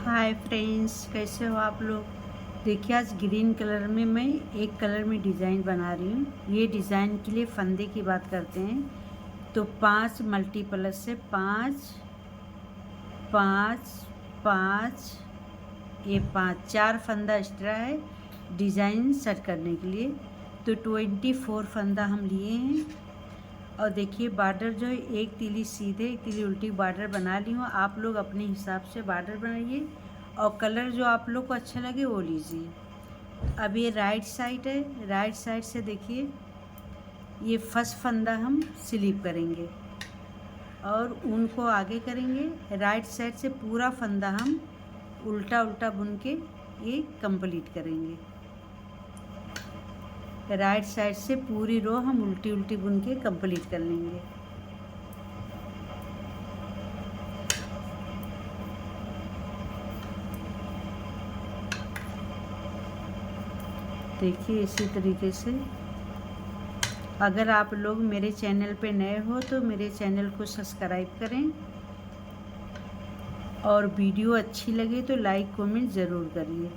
Hi friends, कैसे हो आप लोग। देखिए, आज ग्रीन कलर में मैं एक कलर में डिज़ाइन बना रही हूँ। ये डिज़ाइन के लिए फंदे की बात करते हैं तो 5 मल्टीप्लस से 5 5 5 ये 5 4 फंदा एक्स्ट्रा है डिज़ाइन सेट करने के लिए। तो 24 फंदा हम लिए हैं। और देखिए, बॉर्डर जो है एक तीली सीधे एक तीली उल्टी बॉर्डर बना ली हूँ। आप लोग अपने हिसाब से बॉर्डर बनाइए और कलर जो आप लोग को अच्छा लगे वो लीजिए। अब ये राइट साइड है, राइट साइड से देखिए ये फर्स्ट फंदा हम स्लिप करेंगे और ऊन को आगे करेंगे। राइट साइड से पूरा फंदा हम उल्टा उल्टा बुन के ये कंप्लीट करेंगे। राइट साइड से पूरी रो हम उल्टी उल्टी बुन के कंप्लीट कर लेंगे। देखिए, इसी तरीके से अगर आप लोग मेरे चैनल पे नए हो तो मेरे चैनल को सब्सक्राइब करें और वीडियो अच्छी लगे तो लाइक कमेंट ज़रूर करिए।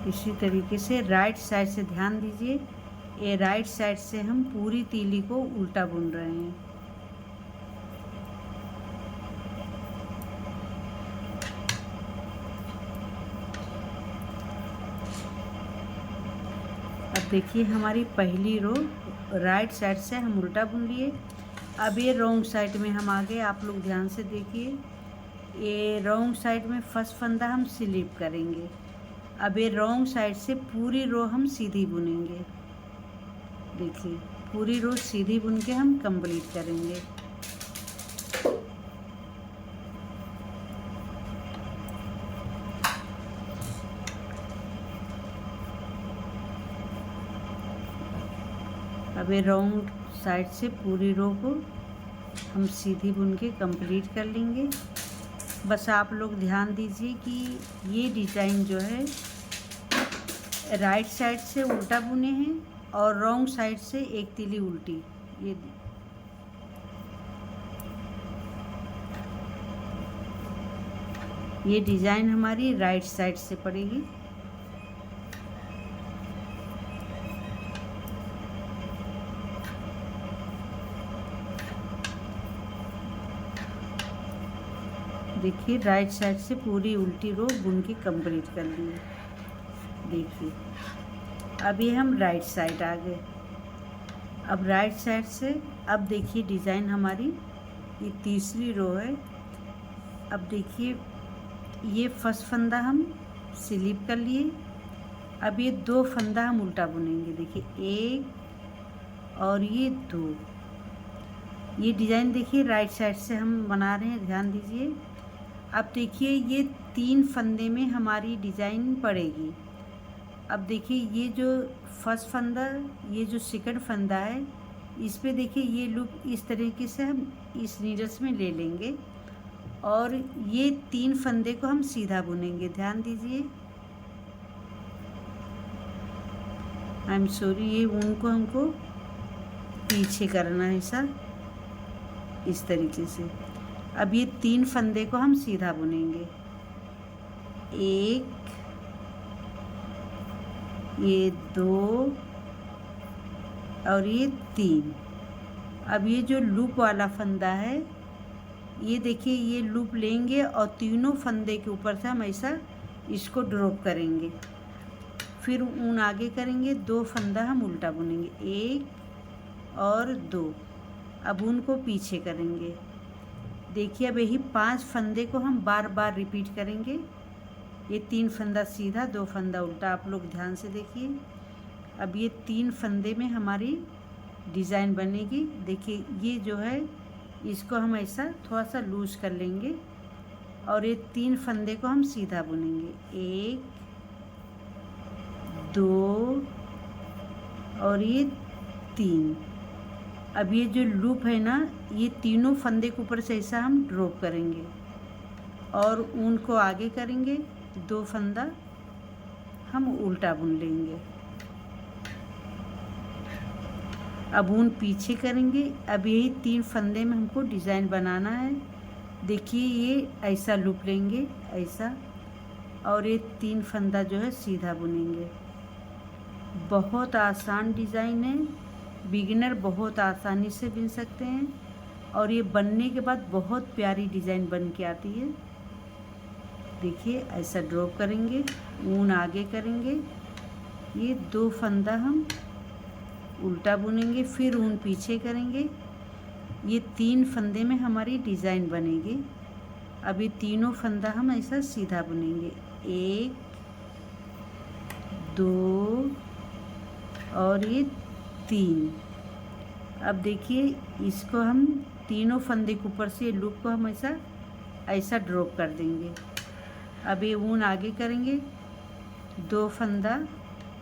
इसी तरीके से राइट साइड से ध्यान दीजिए, ये राइट साइड से हम पूरी तीली को उल्टा बुन रहे हैं। अब देखिए, हमारी पहली रो राइट साइड से हम उल्टा बुन लिए। अब ये रॉन्ग साइड में हम आ गए। आप लोग ध्यान से देखिए, ये रॉन्ग साइड में फर्स्ट फंदा हम स्लिप करेंगे। अब ये रॉन्ग साइड से पूरी रो हम सीधी बुनेंगे। देखिए, पूरी रो सीधी बुन के हम कंप्लीट करेंगे। अब ये रॉन्ग साइड से पूरी रो को हम सीधी बुन के कंप्लीट कर लेंगे। बस आप लोग ध्यान दीजिए कि ये डिज़ाइन जो है राइट साइड से उल्टा बुने हैं और रॉन्ग साइड से एक तीली उल्टी। ये डिज़ाइन हमारी राइट साइड से पड़ेगी। देखिए, राइट साइड से पूरी उल्टी रो बुन के कंप्लीट कर ली। देखिए, अब ये हम राइट साइड आ गए। अब राइट साइड से अब देखिए डिज़ाइन हमारी ये तीसरी रो है। अब देखिए, ये फर्स्ट फंदा हम स्लिप कर लिए। अब ये 2 फंदा हम उल्टा बुनेंगे। देखिए, एक और ये 2। ये डिज़ाइन देखिए राइट साइड से हम बना रहे हैं, ध्यान दीजिए। अब देखिए, ये 3 फंदे में हमारी डिज़ाइन पड़ेगी। अब देखिए, ये जो फर्स्ट फंदा, ये जो सेकंड फंदा है, इस पे देखिए ये लूप इस तरीके से हम इस नीडल्स में ले लेंगे और ये 3 फंदे को हम सीधा बुनेंगे। ध्यान दीजिए, आई एम सॉरी, ये ऊन को हमको पीछे करना है ऐसा, इस तरीके से। अब ये 3 फंदे को हम सीधा बुनेंगे। एक, ये 2 और ये 3। अब ये जो लूप वाला फंदा है, ये देखिए ये लूप लेंगे और तीनों फंदे के ऊपर से हम ऐसा इसको ड्रॉप करेंगे। फिर ऊन आगे करेंगे, 2 फंदा हम उल्टा बुनेंगे, 1 और 2। अब ऊन को पीछे करेंगे। देखिए, अब यही 5 फंदे को हम बार बार रिपीट करेंगे। ये 3 फंदा सीधा, 2 फंदा उल्टा। आप लोग ध्यान से देखिए, अब ये 3 फंदे में हमारी डिज़ाइन बनेगी। देखिए, ये जो है इसको हम ऐसा थोड़ा सा लूज कर लेंगे और ये 3 फंदे को हम सीधा बुनेंगे। 1 2 और ये 3। अब ये जो लूप है ना, ये तीनों फंदे के ऊपर से ऐसा हम ड्रॉप करेंगे और ऊन को आगे करेंगे, 2 फंदा हम उल्टा बुन लेंगे। अब ऊन पीछे करेंगे। अब यही 3 फंदे में हमको डिज़ाइन बनाना है। देखिए ये ऐसा लूप लेंगे ऐसा, और ये 3 फंदा जो है सीधा बुनेंगे। बहुत आसान डिज़ाइन है, बिगिनर बहुत आसानी से बुन सकते हैं, और ये बनने के बाद बहुत प्यारी डिज़ाइन बन के आती है। देखिए ऐसा ड्रॉप करेंगे, ऊन आगे करेंगे, ये 2 फंदा हम उल्टा बुनेंगे, फिर ऊन पीछे करेंगे, ये 3 फंदे में हमारी डिज़ाइन बनेगी। अब ये तीनों फंदा हम ऐसा सीधा बुनेंगे, 1 2 और ये 3। अब देखिए इसको हम तीनों फंदे के ऊपर से लूप को हम ऐसा ड्रॉप कर देंगे। अब ये ऊन आगे करेंगे, 2 फंदा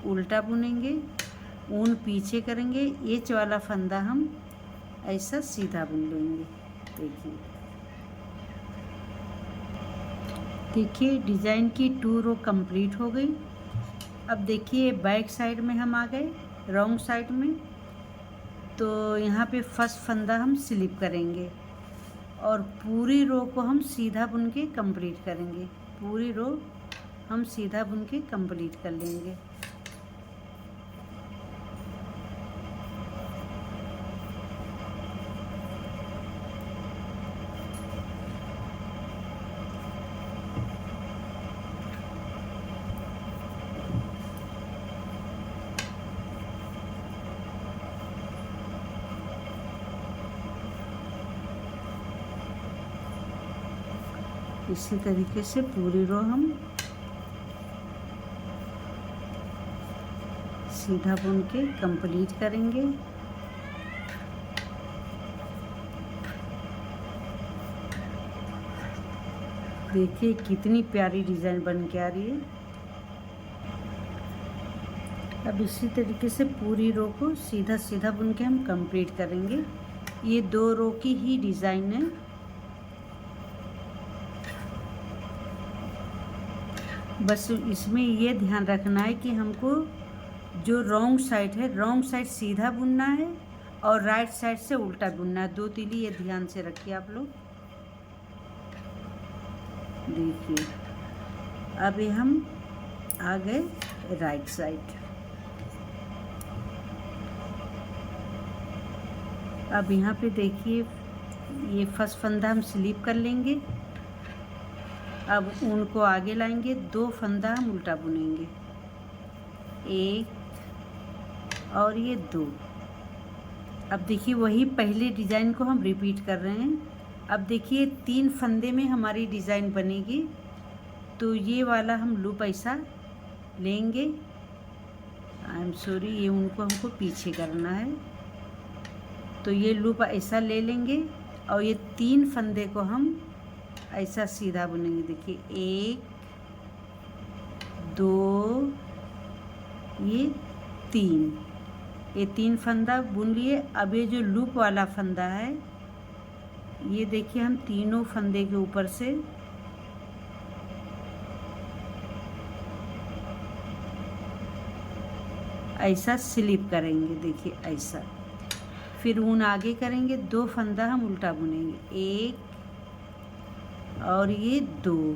उल्टा बुनेंगे, ऊन पीछे करेंगे, ये वाला फंदा हम ऐसा सीधा बुन लेंगे। देखिए डिज़ाइन की 2 रो कंप्लीट हो गई। अब देखिए बैक साइड में हम आ गए, रॉन्ग साइड में, तो यहाँ पे फर्स्ट फंदा हम स्लिप करेंगे और पूरी रो को हम सीधा बुन के कंप्लीट करेंगे। पूरी रो हम सीधा बुन के कंप्लीट कर लेंगे। इसी तरीके से पूरी रो हम सीधा बुन के कंप्लीट करेंगे। देखिए कितनी प्यारी डिज़ाइन बन के आ रही है। अब इसी तरीके से पूरी रो को सीधा सीधा बुन के हम कंप्लीट करेंगे। ये 2 रो की ही डिज़ाइन है। बस इसमें ये ध्यान रखना है कि हमको जो रॉन्ग साइड है, रॉन्ग साइड सीधा बुनना है और राइट साइड से उल्टा बुनना है। 2 तीली ये ध्यान से रखिए आप लोग। देखिए अभी हम आ गए राइट साइड। अब यहाँ पे देखिए ये फर्स्ट फंदा हम स्लिप कर लेंगे। अब ऊन को आगे लाएंगे, 2 फंदा हम उल्टा बुनेंगे, 1 और ये 2। अब देखिए वही पहले डिज़ाइन को हम रिपीट कर रहे हैं। अब देखिए 3 फंदे में हमारी डिज़ाइन बनेगी, तो ये वाला हम लूप ऐसा लेंगे। आई एम सॉरी, ये उनको हमको पीछे करना है, तो ये लूप ऐसा ले लेंगे और ये 3 फंदे को हम ऐसा सीधा बुनेंगे। देखिए 1 2 ये 3, ये 3 फंदा बुन लिए। अब ये जो लूप वाला फंदा है, ये देखिए हम तीनों फंदे के ऊपर से ऐसा स्लिप करेंगे। देखिए ऐसा, फिर ऊन आगे करेंगे, 2 फंदा हम उल्टा बुनेंगे, 1 और ये 2,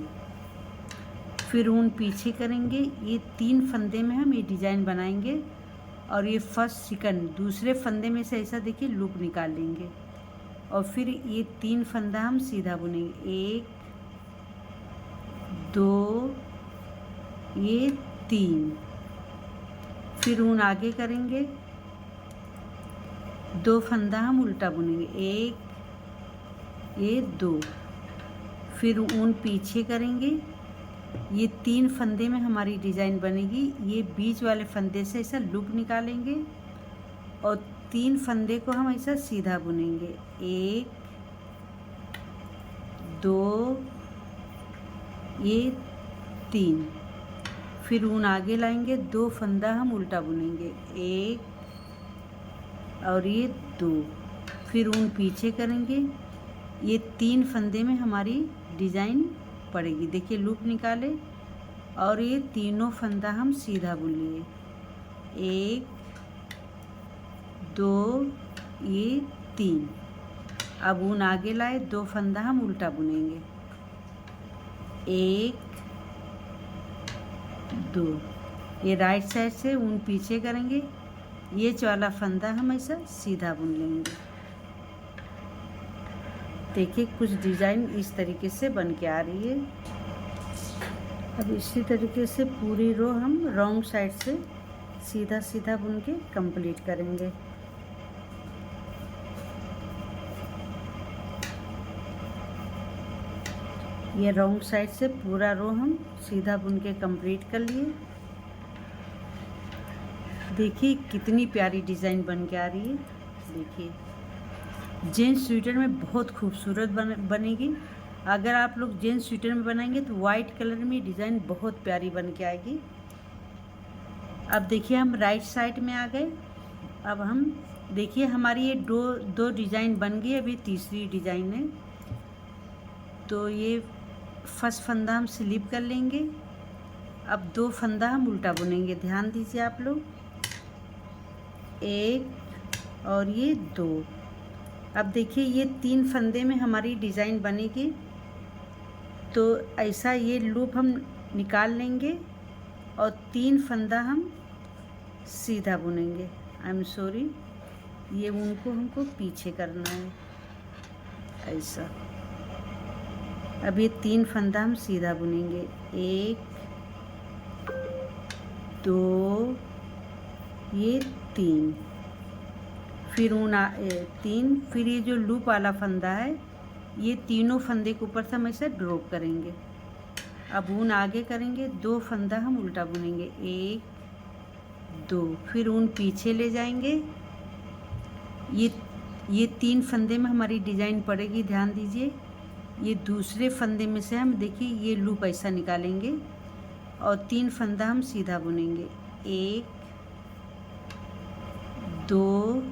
फिर ऊन पीछे करेंगे। ये 3 फंदे में हम ये डिज़ाइन बनाएंगे और ये फर्स्ट सेकंड दूसरे फंदे में से ऐसा देखिए लूप निकाल लेंगे और फिर ये 3 फंदा हम सीधा बुनेंगे, 1 2 ये 3, फिर ऊन आगे करेंगे, 2 फंदा हम उल्टा बुनेंगे, 1 ये 2, फिर ऊन पीछे करेंगे। ये 3 फंदे में हमारी डिज़ाइन बनेगी। ये बीच वाले फंदे से ऐसा लूप निकालेंगे और 3 फंदे को हम ऐसा सीधा बुनेंगे, 1 2 ये 3, फिर ऊन आगे लाएंगे, 2 फंदा हम उल्टा बुनेंगे, 1 और ये 2, फिर ऊन पीछे करेंगे। ये 3 फंदे में हमारी डिज़ाइन पड़ेगी। देखिए लूप निकाले और ये तीनों फंदा हम सीधा बुन लिए, 1 2 ये 3, अब ऊन आगे लाए, 2 फंदा हम उल्टा बुनेंगे, 1 2। ये राइट साइड से ऊन पीछे करेंगे, ये वाला फंदा हम ऐसा सीधा बुन लेंगे। देखिए कुछ डिज़ाइन इस तरीके से बन के आ रही है। अब इसी तरीके से पूरी रो हम रॉन्ग साइड से सीधा सीधा बुन के कंप्लीट करेंगे। ये रॉन्ग साइड से पूरा रो हम सीधा बुन के कंप्लीट कर लिए। देखिए कितनी प्यारी डिज़ाइन बन के आ रही है। देखिए जेंट्स स्वेटर में बहुत खूबसूरत बनेगी। अगर आप लोग जेंट्स स्वेटर में बनाएंगे तो वाइट कलर में डिज़ाइन बहुत प्यारी बन के आएगी। अब देखिए हम राइट साइड में आ गए। अब हम देखिए हमारी ये दो डिज़ाइन बन गई, अभी तीसरी डिज़ाइन है। तो ये फर्स्ट फंदा हम स्लिप कर लेंगे। अब 2 फंदा हम उल्टा बुनेंगे, ध्यान दीजिए आप लोग, 1 और ये 2। अब देखिए ये 3 फंदे में हमारी डिज़ाइन बनेगी। तो ऐसा ये लूप हम निकाल लेंगे और 3 फंदा हम सीधा बुनेंगे। आई एम सॉरी, ये उनको हमको पीछे करना है ऐसा। अब ये 3 फंदा हम सीधा बुनेंगे, 1 2 ये 3। फिर 3, फिर ये जो लूप वाला फंदा है ये तीनों फंदे के ऊपर से हम ऐसे ड्रॉप करेंगे। अब ऊन आगे करेंगे, 2 फंदा हम उल्टा बुनेंगे, 1 2। फिर ऊन पीछे ले जाएंगे। ये 3 फंदे में हमारी डिज़ाइन पड़ेगी, ध्यान दीजिए। ये दूसरे फंदे में से हम देखिए ये लूप ऐसा निकालेंगे और 3 फंदा हम सीधा बुनेंगे, 1 2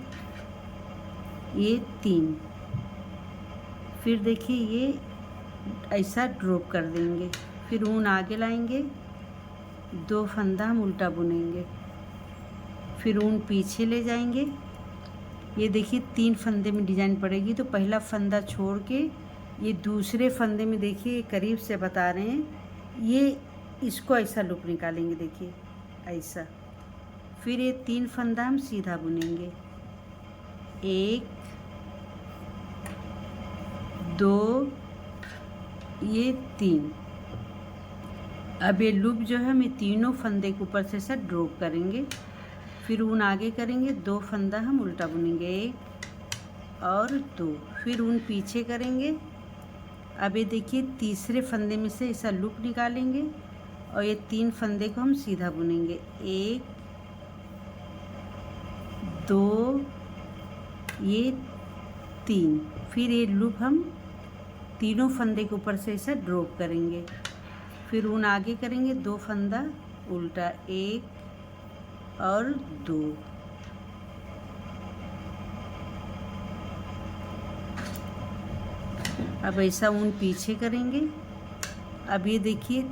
ये 3। फिर देखिए ये ऐसा ड्रॉप कर देंगे। फिर ऊन आगे लाएंगे, 2 फंदा हम उल्टा बुनेंगे। फिर ऊन पीछे ले जाएंगे। ये देखिए 3 फंदे में डिज़ाइन पड़ेगी, तो पहला फंदा छोड़ के ये दूसरे फंदे में देखिए करीब से बता रहे हैं, ये इसको ऐसा लूप निकालेंगे, देखिए ऐसा। फिर ये 3 फंदा हम सीधा बुनेंगे, 1 2 ये 3। अब ये लूप जो है हम ये तीनों फंदे के ऊपर से ऐसा ड्रॉप करेंगे। फिर ऊन आगे करेंगे, 2 फंदा हम उल्टा बुनेंगे, 1 और 2। फिर ऊन पीछे करेंगे। अब ये देखिए तीसरे फंदे में से ऐसा लूप निकालेंगे और ये 3 फंदे को हम सीधा बुनेंगे, 1 2 ये 3। फिर ये लूप हम तीनों फंदे के ऊपर से ऐसा ड्रॉप करेंगे। फिर ऊन आगे करेंगे, 2 फंदा उल्टा, 1 और 2। अब ऐसा ऊन पीछे करेंगे। अब ये देखिए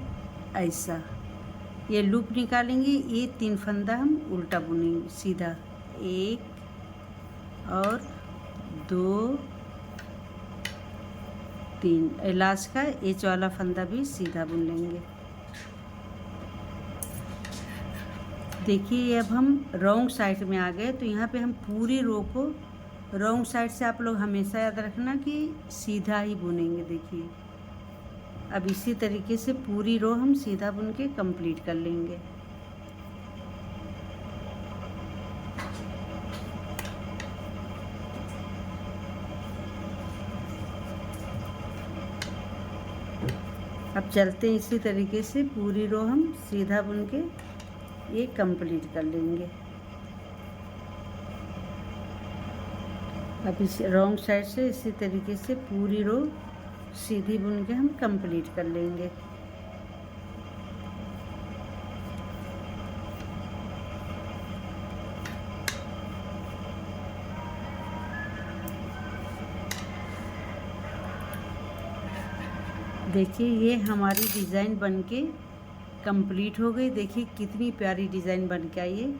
ऐसा ये लूप निकालेंगे, ये 3 फंदा हम उल्टा बुनेंगे सीधा, 1 और 2 3। लास्ट का एच वाला फंदा भी सीधा बुन लेंगे। देखिए अब हम रॉन्ग साइड में आ गए। तो यहाँ पे हम पूरी रो को रॉन्ग साइड से, आप लोग हमेशा याद रखना कि सीधा ही बुनेंगे। देखिए अब इसी तरीके से पूरी रो हम सीधा बुन के कंप्लीट कर लेंगे। अब चलते हैं इसी तरीके से पूरी रो हम सीधा बुन के ये कंप्लीट कर लेंगे। अब इस रॉन्ग साइड से इसी तरीके से पूरी रो सीधी बुन के हम कंप्लीट कर लेंगे। देखिए ये हमारी डिज़ाइन बनके कंप्लीट हो गई। देखिए कितनी प्यारी डिज़ाइन बन के आई है।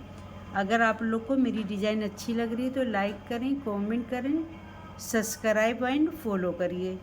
अगर आप लोग को मेरी डिज़ाइन अच्छी लग रही है तो लाइक करें, कमेंट करें, सब्सक्राइब एंड फॉलो करिए।